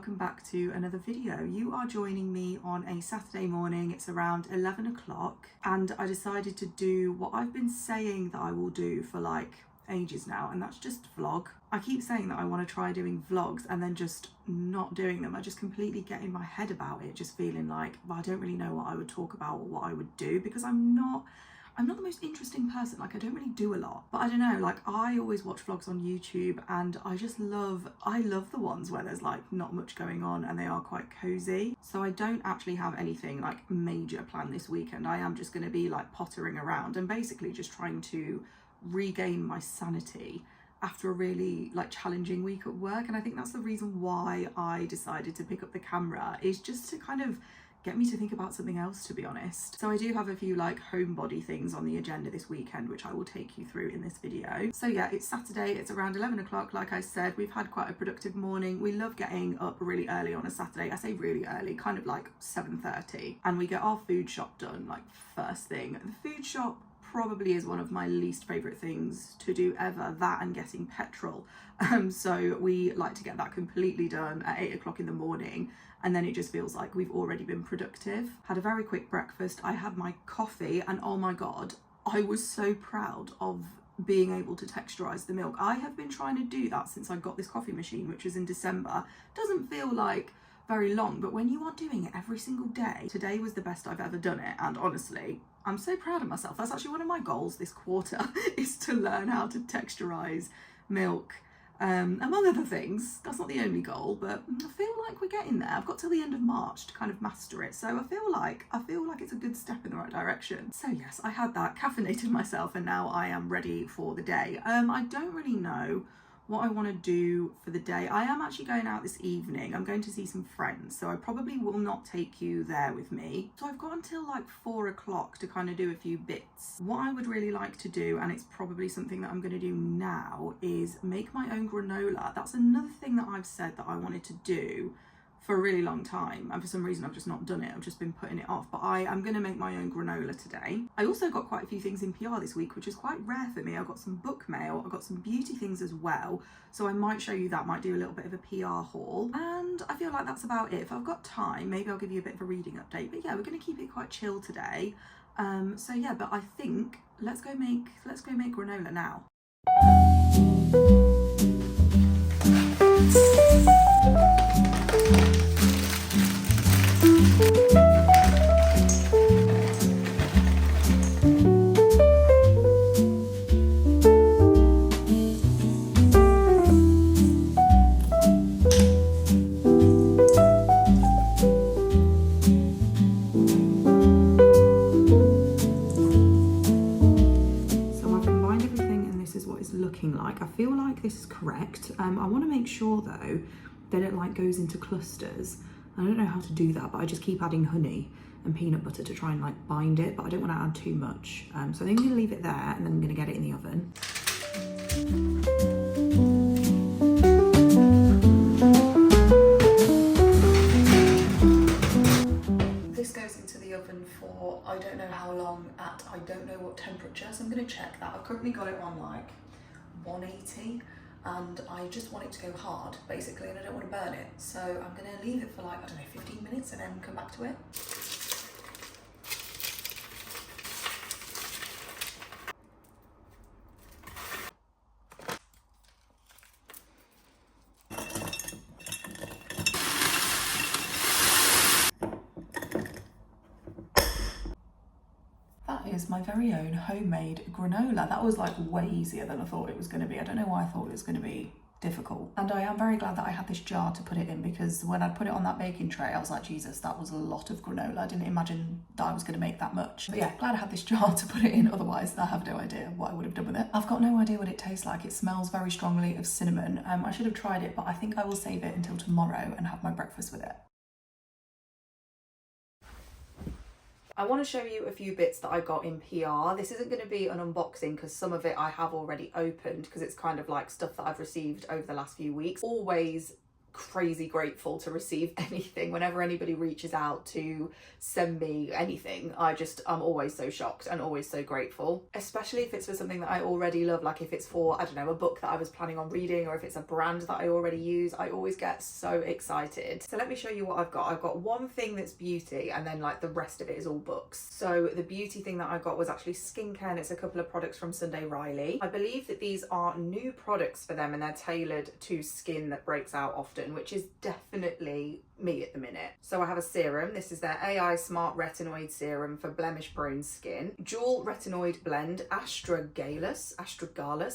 welcome back to another video. You are joining me on a Saturday morning. It's around 11 o'clock and I decided to do what I've been saying that I will do for like ages now, and that's just vlog. I keep saying that I want to try doing vlogs and then just not doing them. I just completely get in my head about it, just feeling like, well, I don't really know what I would talk about or what I would do, because I'm not the most interesting person. Like, I don't really do a lot, but I don't know, like I always watch vlogs on YouTube and I love the ones where there's like not much going on and they are quite cozy. So I don't actually have anything like major planned this weekend. I am just going to be like pottering around and basically just trying to regain my sanity after a really like challenging week at work. And I think that's the reason why I decided to pick up the camera, is just to kind of get me to think about something else, to be honest. So I do have a few like homebody things on the agenda this weekend, which I will take you through in this video. So yeah, it's Saturday, it's around 11 o'clock. Like I said, we've had quite a productive morning. We love getting up really early on a Saturday. I say really early, kind of like 7:30, and we get our food shop done like first thing. The food shop probably is one of my least favourite things to do ever, that and getting petrol. So we like to get that completely done at 8 o'clock in the morning, and then it just feels like we've already been productive. Had a very quick breakfast. I had my coffee and oh my god, I was so proud of being able to texturize the milk. I have been trying to do that since I got this coffee machine, which was in December. Doesn't feel like very long, but when you are doing it every single day, today was the best I've ever done it, and honestly, I'm so proud of myself. That's actually one of my goals this quarter, is to learn how to texturize milk, among other things. That's not the only goal, but I feel like we're getting there. I've got till the end of March to kind of master it, so I feel like it's a good step in the right direction. So yes, I had that, caffeinated myself, and now I am ready for the day. I don't really know what I want to do for the day. I am actually going out this evening. I'm going to see some friends, so I probably will not take you there with me. So I've got until like 4 o'clock to kind of do a few bits. What I would really like to do, and it's probably something that I'm going to do now, is make my own granola. That's another thing that I've said that I wanted to do for a really long time, and for some reason I've just not done it. I've just been putting it off, but I am going to make my own granola today. I also got quite a few things in PR this week, which is quite rare for me. I got some book mail, I got some beauty things as well, so I might show you that, might do a little bit of a PR haul, and I feel like that's about it. If I've got time, maybe I'll give you a bit of a reading update, but yeah, we're going to keep it quite chill today. So yeah, but I think let's go make granola now. Like, I feel like this is correct. I want to make sure though that it like goes into clusters. I don't know how to do that, but I just keep adding honey and peanut butter to try and like bind it, but I don't want to add too much. So I think I'm gonna leave it there and then I'm gonna get it in the oven. This goes into the oven for I don't know how long at I don't know what temperature, so I'm gonna check that. I've currently got it on like 180 and I just want it to go hard basically, and I don't want to burn it, so I'm going to leave it for like, I don't know, 15 minutes and then come back to it. Is my very own homemade granola. That was like way easier than I thought it was going to be. I don't know why I thought it was going to be difficult. And I am very glad that I had this jar to put it in, because when I put it on that baking tray, I was like, Jesus, that was a lot of granola. I didn't imagine that I was going to make that much. But yeah, glad I had this jar to put it in. Otherwise, I have no idea what I would have done with it. I've got no idea what it tastes like. It smells very strongly of cinnamon. I should have tried it, but I think I will save it until tomorrow and have my breakfast with it. I want to show you a few bits that I got in PR. This isn't going to be an unboxing because some of it I have already opened, because it's kind of like stuff that I've received over the last few weeks. Always crazy grateful to receive anything. Whenever anybody reaches out to send me anything, I'm always so shocked and always so grateful, especially if it's for something that I already love. Like if it's for, I don't know, a book that I was planning on reading, or if it's a brand that I already use, I always get so excited. So let me show you what I've got. I've got one thing that's beauty, and then like the rest of it is all books. So the beauty thing that I got was actually skincare, and it's a couple of products from Sunday Riley. I believe that these are new products for them, and they're tailored to skin that breaks out often, which is definitely me at the minute. So I have a serum. This is their AI Smart Retinoid Serum for blemish prone skin. Dual retinoid blend, astragalus.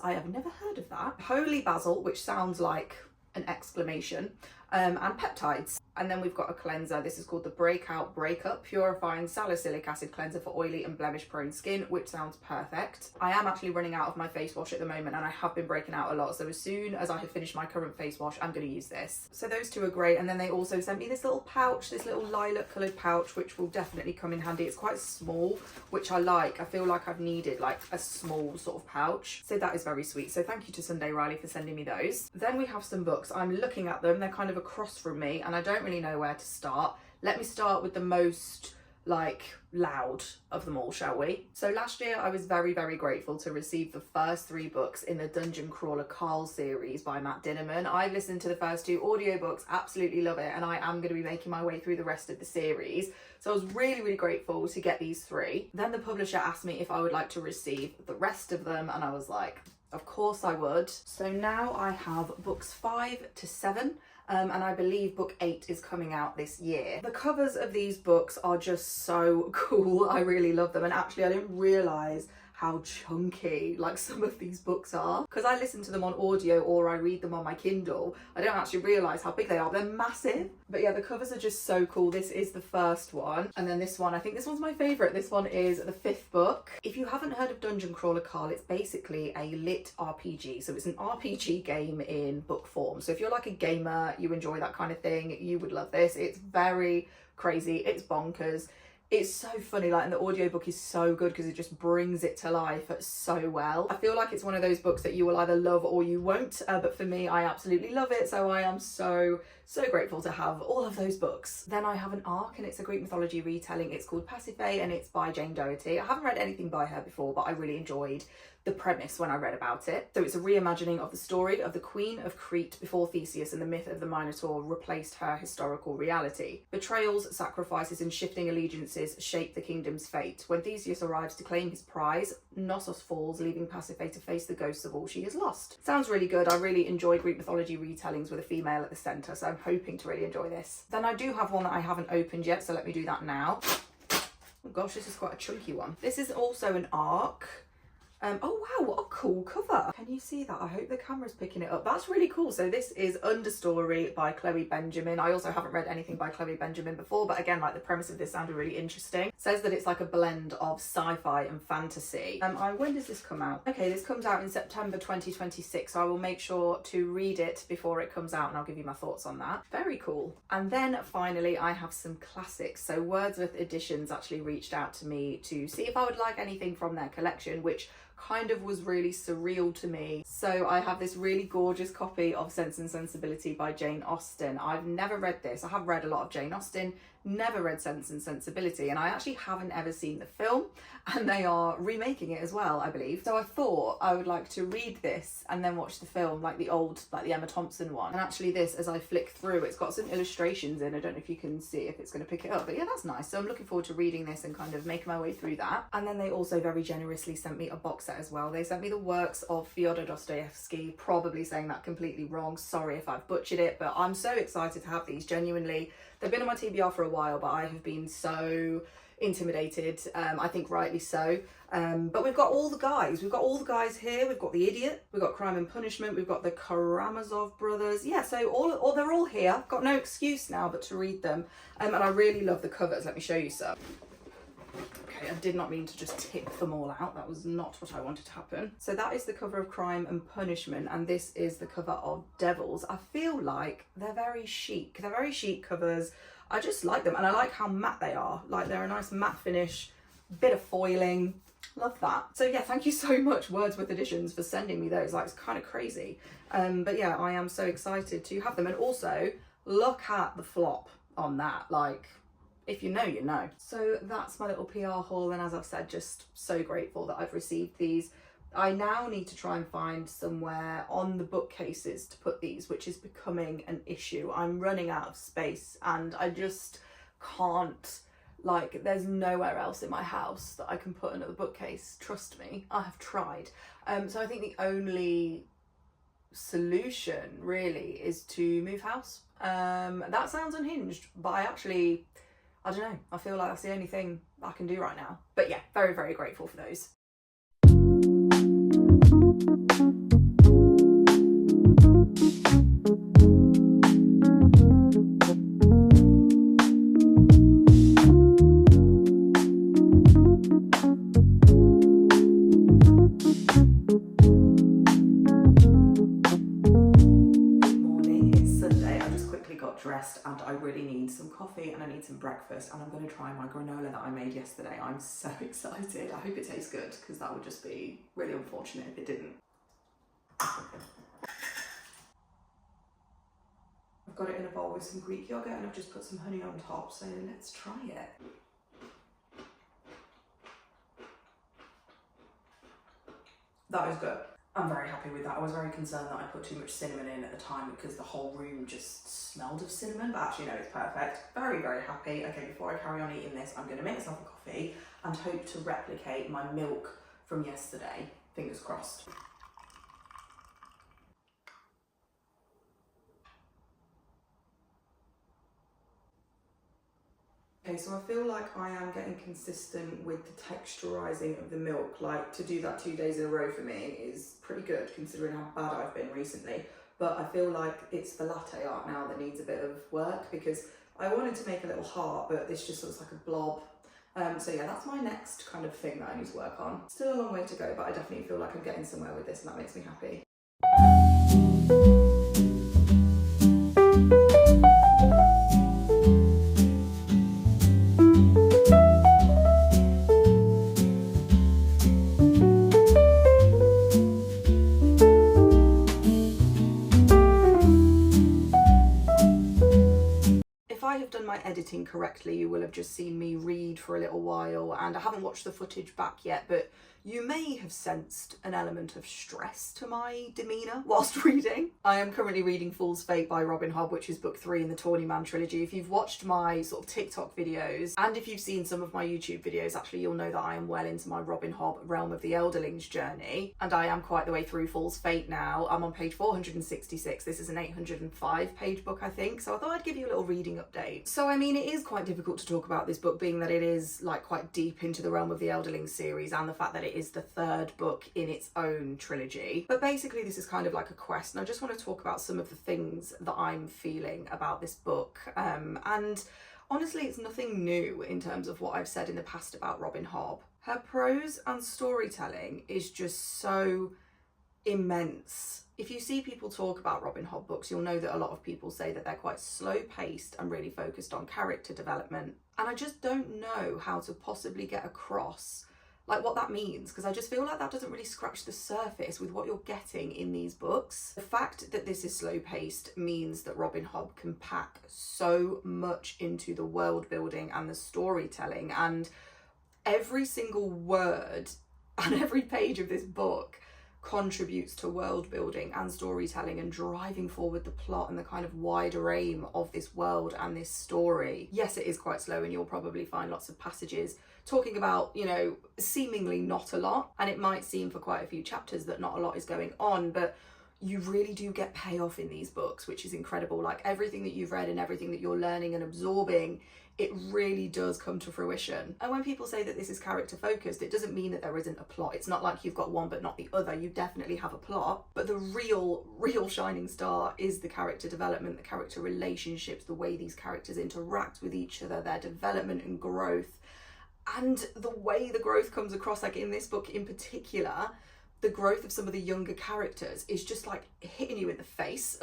I have never heard of that. Holy basil, which sounds like an exclamation, and peptides. And then we've got a cleanser. This is called the Breakout Breakup Purifying Salicylic Acid Cleanser for oily and blemish prone skin, which sounds perfect. I am actually running out of my face wash at the moment, and I have been breaking out a lot. So as soon as I have finished my current face wash, I'm going to use this. So those two are great. And then they also sent me this little pouch, this little lilac coloured pouch, which will definitely come in handy. It's quite small, which I like. I feel like I've needed like a small sort of pouch. So that is very sweet. So thank you to Sunday Riley for sending me those. Then we have some books. I'm looking at them. They're kind of across from me, and I don't really know where to start. Let me start with the most like loud of them all, shall we? So last year I was very grateful to receive the first 3 books in the Dungeon Crawler Carl series by Matt Dinnerman. I've listened to the first 2 audiobooks, absolutely love it, and I am going to be making my way through the rest of the series. So I was really grateful to get these 3. Then the publisher asked me if I would like to receive the rest of them, and I was like, of course I would. So now I have books 5 to 7. And I believe book 8 is coming out this year. The covers of these books are just so cool. I really love them. And actually I didn't realise how chunky like some of these books are, because I listen to them on audio or I read them on my Kindle. I don't actually realise how big they are. They're massive. But yeah, the covers are just so cool. This is the first one, and then this one, I think this one's my favourite. This one is the 5th book. If you haven't heard of Dungeon Crawler Carl, it's basically a lit RPG. So it's an RPG game in book form. So if you're like a gamer, you enjoy that kind of thing, you would love this. It's very crazy, it's bonkers. It's so funny, like, and the audiobook is so good because it just brings it to life so well. I feel like it's one of those books that you will either love or you won't, but for me, I absolutely love it. So I am so grateful to have all of those books. Then I have an ARC, and it's a Greek mythology retelling. It's called Pasiphae, and it's by Jane Doherty. I haven't read anything by her before, but I really enjoyed the premise when I read about it. So it's a reimagining of the story of the Queen of Crete before Theseus and the myth of the Minotaur replaced her historical reality. Betrayals, sacrifices, and shifting allegiances shape the kingdom's fate. When Theseus arrives to claim his prize, Knossos falls, leaving Pasiphae to face the ghosts of all she has lost. Sounds really good. I really enjoy Greek mythology retellings with a female at the centre, so I'm hoping to really enjoy this. Then I do have one that I haven't opened yet, so let me do that now. Oh gosh, this is quite a chunky one. This is also an ARC. Oh wow, what a cool cover. Can you see that? I hope the camera's picking it up. That's really cool. So this is Understory by Chloe Benjamin. I also haven't read anything by Chloe Benjamin before, but again, like, the premise of this sounded really interesting. It says that it's like a blend of sci-fi and fantasy. When does this come out? Okay, this comes out in September 2026, so I will make sure to read it before it comes out, and I'll give you my thoughts on that. Very cool. And then finally, I have some classics. So Wordsworth Editions actually reached out to me to see if I would like anything from their collection, which kind of was really surreal to me. So I have this really gorgeous copy of Sense and Sensibility by Jane Austen. I've never read this. I have read a lot of Jane Austen, never read Sense and Sensibility, and I actually haven't ever seen the film, and they are remaking it as well, I believe. So I thought I would like to read this and then watch the film, like the Emma Thompson one. And actually this, as I flick through, it's got some illustrations in. I don't know if you can see if it's going to pick it up, but yeah, that's nice. So I'm looking forward to reading this and kind of making my way through that. And then they also very generously sent me a box set as well. They sent me the works of Fyodor Dostoevsky, probably saying that completely wrong. Sorry if I've butchered it, but I'm so excited to have these, genuinely. They've been on my TBR for a while, but I have been so intimidated, I think rightly so. But we've got all the guys. We've got all the guys here. We've got The Idiot, we've got Crime and Punishment, we've got the Karamazov brothers. Yeah, so they're all here. Got no excuse now but to read them. And I really love the covers. Let me show you some. Okay, I did not mean to just tip them all out. That was not what I wanted to happen. So that is the cover of Crime and Punishment, and this is the cover of Devils. I feel like they're very chic. They're very chic covers. I just like them, and I like how matte they are. Like, they're a nice matte finish, bit of foiling. Love that. So yeah, thank you so much, Wordsworth Editions, for sending me those. Like, it's kind of crazy. But yeah, I am so excited to have them. And also, look at the flop on that. Like, if you know, you know. So that's my little PR haul. And as I've said, just so grateful that I've received these. I now need to try and find somewhere on the bookcases to put these, which is becoming an issue. I'm running out of space and I just can't, like, there's nowhere else in my house that I can put another bookcase. Trust me, I have tried. So I think the only solution really is to move house. That sounds unhinged, but I don't know. I feel like that's the only thing I can do right now. But yeah, very, very grateful for those. Dressed and I really need some coffee and I need some breakfast, and I'm going to try my granola that I made yesterday. I'm so excited. I hope it tastes good, because that would just be really unfortunate if it didn't. I've got it in a bowl with some Greek yogurt and I've just put some honey on top, so let's try it. That is good. I'm very happy with that. I was very concerned that I put too much cinnamon in at the time because the whole room just smelled of cinnamon, but actually no, it's perfect. Very, very happy. Okay, before I carry on eating this, I'm going to make myself a coffee and hope to replicate my milk from yesterday. Fingers crossed. Okay, so I feel like I am getting consistent with the texturizing of the milk. Like, to do that 2 days in a row for me is pretty good considering how bad I've been recently. But I feel like it's the latte art now that needs a bit of work, because I wanted to make a little heart, but this just looks like a blob. So yeah, that's my next kind of thing that I need to work on. Still a long way to go, but I definitely feel like I'm getting somewhere with this, and that makes me happy. Done my editing correctly, you will have just seen me read for a little while, and I haven't watched the footage back yet, but you may have sensed an element of stress to my demeanour whilst reading. I am currently reading Fool's Fate by Robin Hobb, which is book 3 in the Tawny Man trilogy. If you've watched my sort of TikTok videos, and if you've seen some of my YouTube videos, actually you'll know that I am well into my Robin Hobb Realm of the Elderlings journey, and I am quite the way through Fool's Fate now. I'm on page 466. This is an 805 page book, I think, so I thought I'd give you a little reading update. So I mean, it is quite difficult to talk about this book, being that it is like quite deep into the Realm of the Elderlings series, and the fact that it is the 3rd book in its own trilogy. But basically this is kind of like a quest, and I just want to talk about some of the things that I'm feeling about this book. And honestly, it's nothing new in terms of what I've said in the past about Robin Hobb. Her prose and storytelling is just so immense. If you see people talk about Robin Hobb books, you'll know that a lot of people say that they're quite slow-paced and really focused on character development. And I just don't know how to possibly get across like what that means, because I just feel like that doesn't really scratch the surface with what you're getting in these books. The fact that this is slow-paced means that Robin Hobb can pack so much into the world building and the storytelling, and every single word and every page of this book contributes to world building and storytelling and driving forward the plot and the kind of wider aim of this world and this story. Yes, it is quite slow, and you'll probably find lots of passages talking about, you know, seemingly not a lot, and it might seem for quite a few chapters that not a lot is going on, but you really do get payoff in these books, which is incredible. Like, everything that you've read and everything that you're learning and absorbing, it really does come to fruition. And when people say that this is character focused, it doesn't mean that there isn't a plot. It's not like you've got one but not the other. You definitely have a plot, but the real shining star is the character development, the character relationships, the way these characters interact with each other, their development and growth, and the way the growth comes across. Like in this book in particular, the growth of some of the younger characters is just like hitting you in the face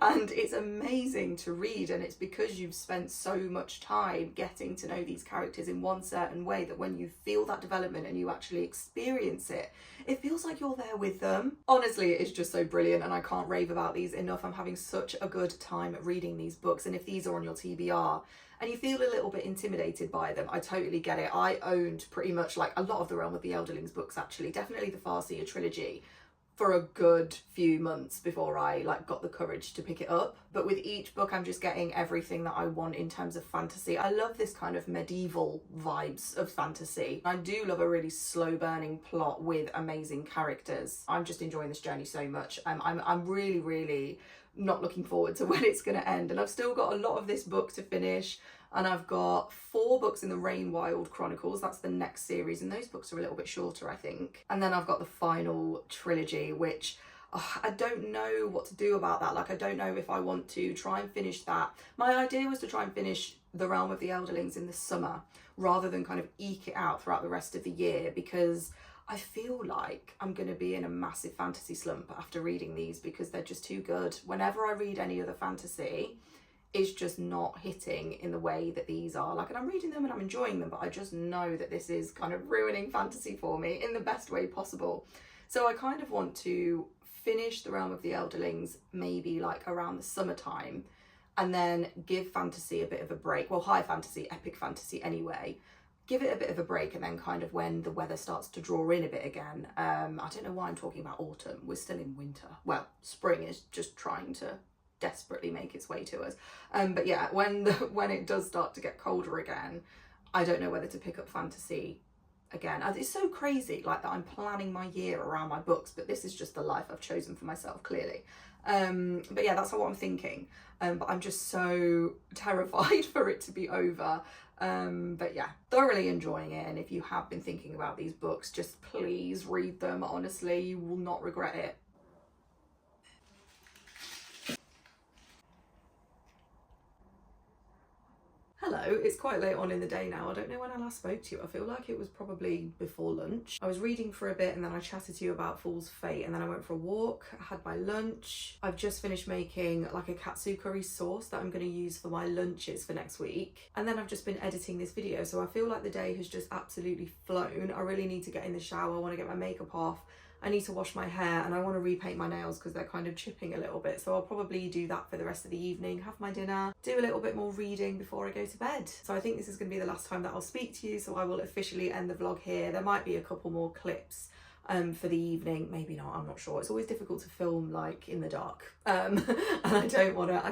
and it's amazing to read, and it's because you've spent so much time getting to know these characters in one certain way that when you feel that development and you actually experience it, it feels like you're there with them. Honestly, it is just so brilliant and I can't rave about these enough. I'm having such a good time reading these books, and if these are on your TBR and you feel a little bit intimidated by them, I totally get it. I owned pretty much like a lot of the Realm of the Elderlings books, actually, definitely the Farseer trilogy, for a good few months before I like got the courage to pick it up. But with each book I'm just getting everything that I want in terms of fantasy. I love this kind of medieval vibes of fantasy. I do love a really slow burning plot with amazing characters. I'm just enjoying this journey so much. I'm really not looking forward to when it's going to end, and I've still got a lot of this book to finish, and I've got 4 books in the Rainwild Chronicles. That's the next series, and those books are a little bit shorter, I think. And then I've got the final trilogy, which I don't know what to do about that. Like, I don't know if I want to try and finish that. My idea was to try and finish the Realm of the Elderlings in the summer rather than kind of eke it out throughout the rest of the year, because I feel like I'm going to be in a massive fantasy slump after reading these because they're just too good. Whenever I read any other fantasy, it's just not hitting in the way that these are. Like, and I'm reading them and I'm enjoying them, but I just know that this is kind of ruining fantasy for me in the best way possible. So I kind of want to finish the Realm of the Elderlings maybe like around the summertime, and then give fantasy a bit of a break. Well, high fantasy, epic fantasy anyway. Give it a bit of a break, and then kind of when the weather starts to draw in a bit again. I don't know why I'm talking about autumn. We're still in winter. Well, spring is just trying to desperately make its way to us. But yeah, when it does start to get colder again, I don't know whether to pick up fantasy again. It's so crazy, like, that I'm planning my year around my books, but this is just the life I've chosen for myself, clearly. But yeah, that's what I'm thinking. But I'm just so terrified for it to be over. But yeah, thoroughly enjoying it, and if you have been thinking about these books, just please read them. Honestly, you will not regret it. Hello, it's quite late on in the day now. I don't know when I last spoke to you. I feel like it was probably before lunch. I was reading for a bit and then I chatted to you about Fool's Fate, and then I went for a walk, had my lunch. I've just finished making like a katsu curry sauce that I'm going to use for my lunches for next week. And then I've just been editing this video, so I feel like the day has just absolutely flown. I really need to get in the shower. I want to get my makeup off. I need to wash my hair, and I want to repaint my nails because they're kind of chipping a little bit. So I'll probably do that for the rest of the evening, have my dinner, do a little bit more reading before I go to bed. So I think this is going to be the last time that I'll speak to you, so I will officially end the vlog here. There might be a couple more clips for the evening, maybe not, I'm not sure. It's always difficult to film like in the dark, and I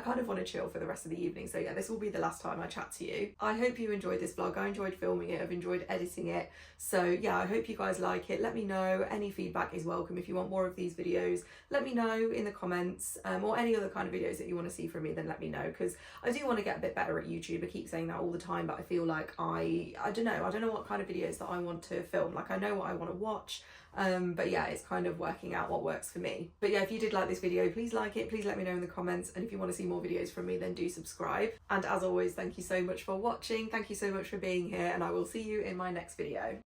kind of want to chill for the rest of the evening. So yeah, this will be the last time I chat to you. I hope you enjoyed this vlog. I enjoyed filming it, I've enjoyed editing it. So yeah, I hope you guys like it. Let me know. Any feedback is welcome. If you want more of these videos, let me know in the comments, or any other kind of videos that you want to see from me, then let me know, because I do want to get a bit better at YouTube. I keep saying that all the time, but I feel like I don't know what kind of videos that I want to film. Like, I know what I want to watch, but yeah, it's kind of working out what works for me. But yeah, if you did like this video, please like it, please let me know in the comments, and if you want to see more videos from me, then do subscribe. And as always, thank you so much for watching, thank you so much for being here, and I will see you in my next video.